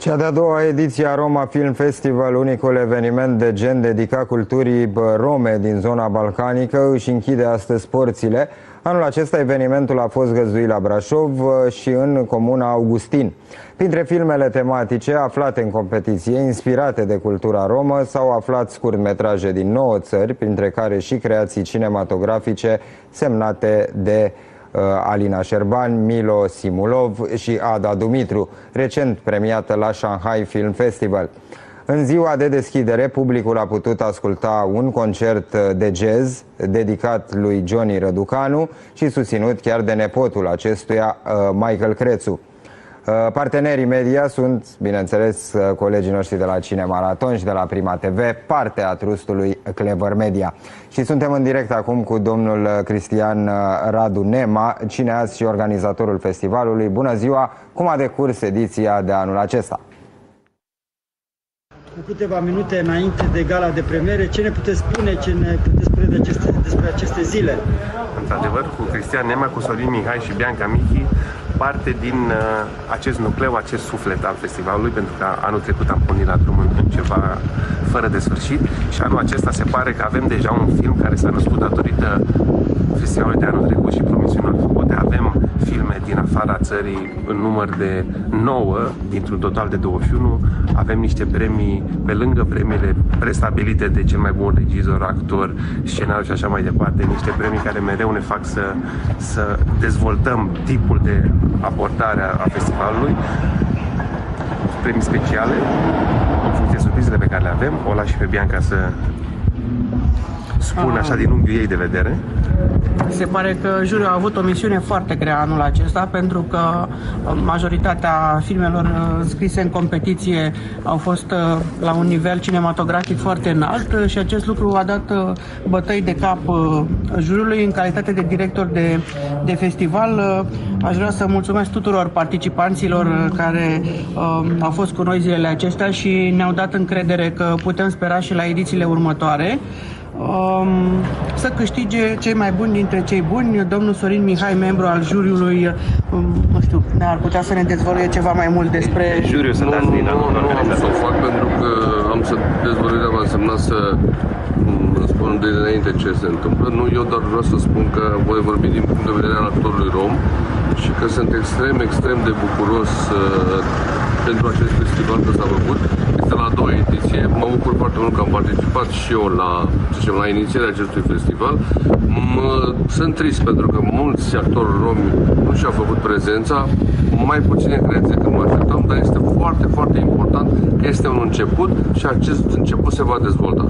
Cea de-a doua ediție a Roma Film Festival, unicul eveniment de gen dedicat culturii rome din zona balcanică, își închide astăzi porțile. Anul acesta evenimentul a fost găzduit la Brașov și în comuna Augustin. Printre filmele tematice aflate în competiție, inspirate de cultura romă, s-au aflat scurtmetraje din 9 țări, printre care și creații cinematografice semnate de Alina Șerban, Milo Simulov și Ada Dumitru, recent premiată la Shanghai Film Festival. În ziua de deschidere, publicul a putut asculta un concert de jazz dedicat lui Johnny Răducanu și susținut chiar de nepotul acestuia, Michael Crețu. Partenerii media sunt, bineînțeles, colegii noștri de la Cinemaraton și de la Prima TV, parte a trustului Clever Media. Și suntem în direct acum cu domnul Cristian Radu Nema, cineast și organizatorul festivalului. Bună ziua! Cum a decurs ediția de anul acesta? Cu câteva minute înainte de gala de premiere, ce ne puteți spune, despre aceste zile? Într-adevăr, cu Cristian Nema, cu Sorin Mihai și Bianca Michi, parte din acest nucleu, acest suflet al festivalului, pentru că anul trecut am pornit la drum în ceva fără de sfârșit și anul acesta se pare că avem deja un film care s-a născut datorită festivalului de anul trecut și promisiunilor făcute. Avem filme din afara țării în număr de 9, dintr-un total de 21. Avem niște premii, pe lângă premiile prestabilite de cel mai bun regizor, actor, scenariu și așa mai departe, niște premii care mereu ne fac să dezvoltăm tipul de abordare a festivalului. Premii speciale, în funcție de surprizele pe care le avem. O las și pe Bianca să spun așa din unghiul ei de vedere. Se pare că juriul a avut o misiune foarte grea anul acesta, pentru că majoritatea filmelor înscrise în competiție au fost la un nivel cinematografic foarte înalt și acest lucru a dat bătăi de cap juriului. În calitate de director de festival, aș vrea să mulțumesc tuturor participanților care au fost cu noi zilele acestea și ne-au dat încredere că putem spera și la edițiile următoare să câștige cei mai buni dintre cei buni. Domnul Sorin Mihai, membru al juriului, nu știu, ne-ar putea să ne dezvăluie ceva mai mult despre juriul să dați din anul organizat. Nu, să o fac pentru că am să dezvălui, dar va însemna să spun de înainte ce se întâmplă. Nu, eu doar vreau să spun că voi vorbi din punct de vedere al actorului rom și că sunt extrem de bucuros pentru acest festival că s-a făcut. Este la a doua ediție. Mă bucur foarte mult că am participat și eu la inițierea acestui festival. Sunt trist pentru că mulți actori romi nu și-au făcut prezența, mai puține creații decât mă așteptam, dar este foarte important că este un început și acest început se va dezvolta.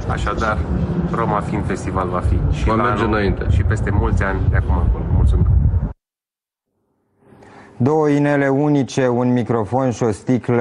Așadar, Roma Film Festival va fi și va merge înainte și peste mulți ani de acum încolo. Mulțumim! Două inele unice, un microfon și o sticlă